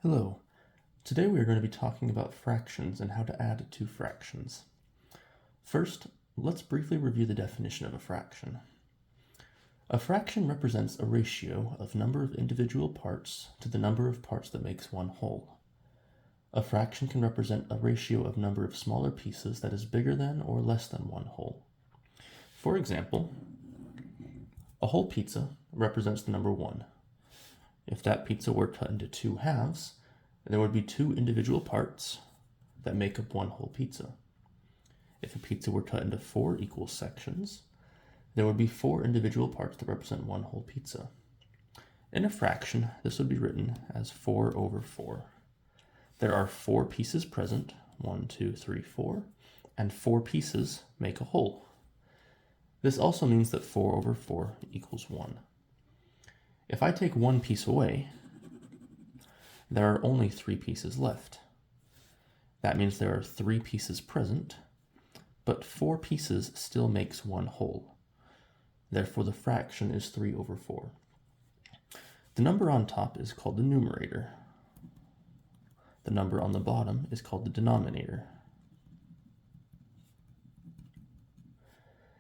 Hello. Today we are going to be talking about fractions and how to add two fractions. First, let's briefly review the definition of a fraction. A fraction represents a ratio of number of individual parts to the number of parts that makes one whole. A fraction can represent a ratio of number of smaller pieces that is bigger than or less than one whole. For example, a whole pizza represents the number 1. If that pizza were cut into 2 halves, there would be 2 individual parts that make up one whole pizza. If a pizza were cut into 4 equal sections, there would be 4 individual parts that represent one whole pizza. In a fraction, this would be written as 4 over 4. There are 4 pieces present, 1, 2, 3, 4, and 4 pieces make a whole. This also means that 4 over 4 equals 1. If I take one piece away, there are only 3 pieces left. That means there are 3 pieces present, but 4 pieces still makes one whole. Therefore, the fraction is 3 over 4. The number on top is called the numerator. The number on the bottom is called the denominator.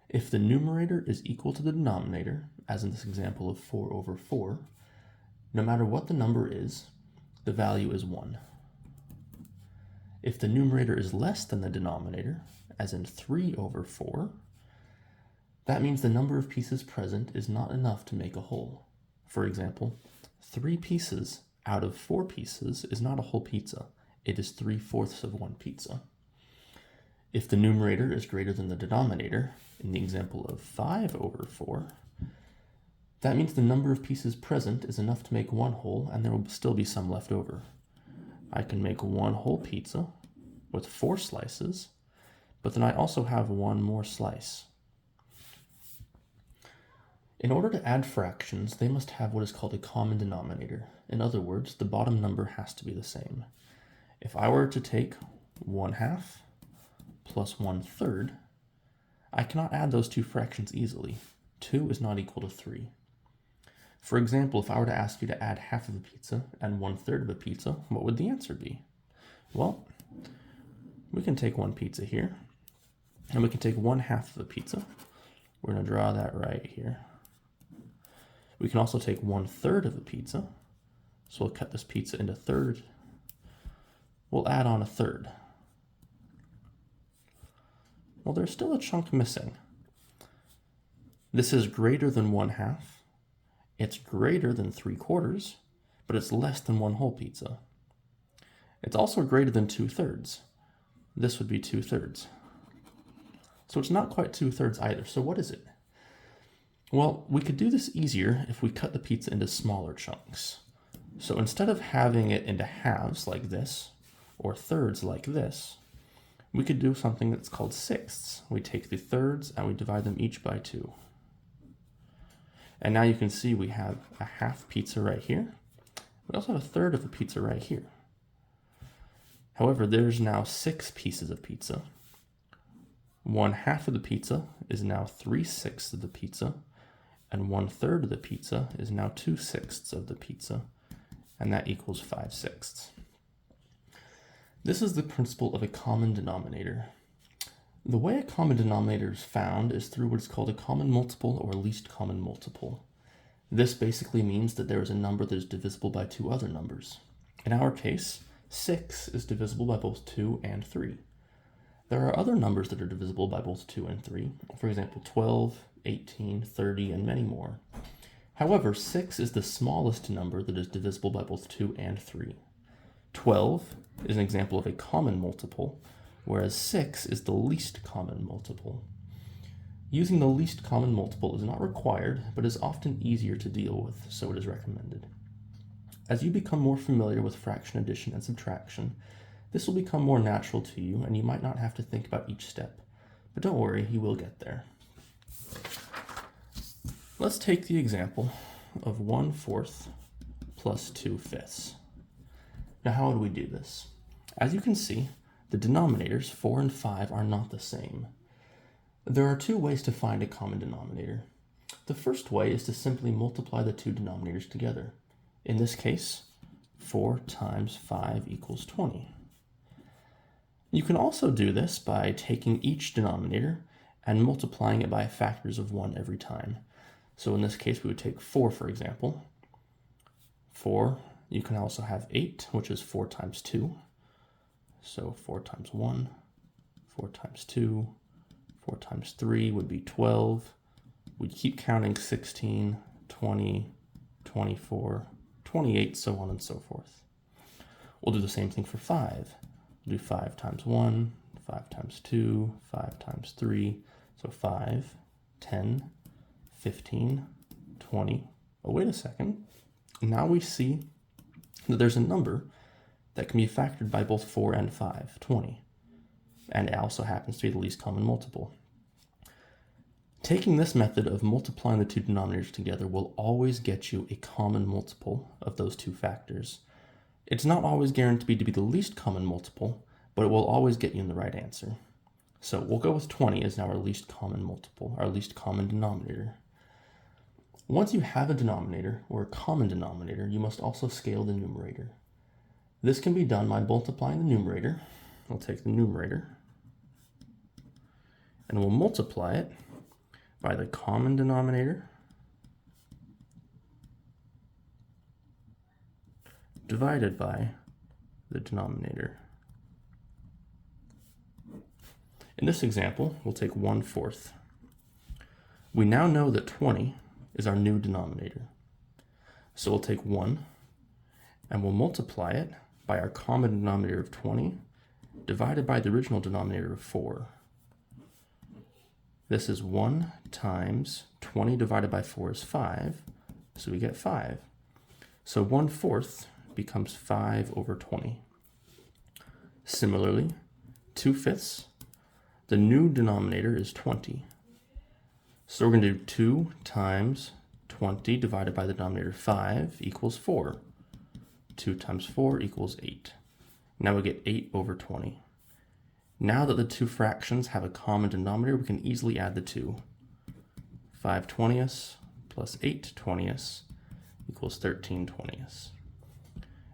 If the numerator is equal to the denominator, as in this example of 4 over 4, no matter what the number is, the value is 1. If the numerator is less than the denominator, as in 3 over 4, that means the number of pieces present is not enough to make a whole. For example, 3 pieces out of 4 pieces is not a whole pizza. It is 3/4 of one pizza. If the numerator is greater than the denominator, in the example of 5 over 4, that means the number of pieces present is enough to make one whole, and there will still be some left over. I can make one whole pizza with 4 slices, but then I also have one more slice. In order to add fractions, they must have what is called a common denominator. In other words, the bottom number has to be the same. If I were to take 1/2 plus 1/3, I cannot add those two fractions easily. 2 is not equal to 3. For example, if I were to ask you to add half of a pizza and 1/3 of a pizza, what would the answer be? Well, we can take one pizza here, and we can take 1/2 of a pizza. We're going to draw that right here. We can also take 1/3 of a pizza, so we'll cut this pizza into thirds. We'll add on a third. Well, there's still a chunk missing. This is greater than 1/2. It's greater than 3/4, but it's less than one whole pizza. It's also greater than 2/3. This would be 2/3. So it's not quite 2/3 either. So what is it? Well, we could do this easier if we cut the pizza into smaller chunks. So instead of having it into halves like this, or thirds like this, we could do something that's called sixths. We take the thirds and we divide them each by 2. And now you can see we have a half pizza right here. We also have a third of a pizza right here. However, there's now 6 pieces of pizza. 1/2 of the pizza is now 3/6 of the pizza, and 1/3 of the pizza is now 2/6 of the pizza, and that equals 5/6. This is the principle of a common denominator. The way a common denominator is found is through what is called a common multiple or least common multiple. This basically means that there is a number that is divisible by 2 other numbers. In our case, 6 is divisible by both 2 and 3. There are other numbers that are divisible by both 2 and 3, for example 12, 18, 30, and many more. However, 6 is the smallest number that is divisible by both 2 and 3. 12 is an example of a common multiple, whereas 6 is the least common multiple. Using the least common multiple is not required, but is often easier to deal with, so it is recommended. As you become more familiar with fraction addition and subtraction, this will become more natural to you, and you might not have to think about each step. But don't worry, you will get there. Let's take the example of 1/4 plus 2/5. Now, how would we do this? As you can see, the denominators, 4 and 5, are not the same. There are 2 ways to find a common denominator. The first way is to simply multiply the 2 denominators together. In this case, 4 times 5 equals 20. You can also do this by taking each denominator and multiplying it by factors of 1 every time. So in this case, we would take 4, for example. 4, you can also have 8, which is 4 times 2. So 4 times 1, 4 times 2, 4 times 3 would be 12. We'd keep counting 16, 20, 24, 28, so on and so forth. We'll do the same thing for 5. We'll do 5 times 1, 5 times 2, 5 times 3. So 5, 10, 15, 20. Oh, wait a second. Now we see that there's a number that can be factored by both 4 and 5, 20. And it also happens to be the least common multiple. Taking this method of multiplying the two denominators together will always get you a common multiple of those two factors. It's not always guaranteed to be the least common multiple, but it will always get you in the right answer. So we'll go with 20 as now our least common multiple, our least common denominator. Once you have a denominator or a common denominator, you must also scale the numerator. This can be done by multiplying the numerator. We'll take the numerator and we'll multiply it by the common denominator divided by the denominator. In this example, we'll take 1/4. We now know that 20 is our new denominator. So we'll take 1 and we'll multiply it by our common denominator of 20 divided by the original denominator of 4. This is 1 times 20 divided by 4 is 5, so we get 5. So 1/4 becomes 5 over 20. Similarly, 2/5, the new denominator is 20. So we're going to do 2 times 20 divided by the denominator 5 equals 4. 2 times 4 equals 8. Now we get 8 over 20. Now that the two fractions have a common denominator, we can easily add the two. 5/20 plus 8/20 equals 13/20.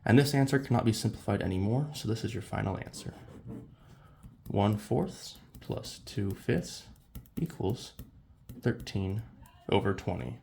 And this answer cannot be simplified anymore, so this is your final answer. 1/4 plus 2/5 equals 13 over 20.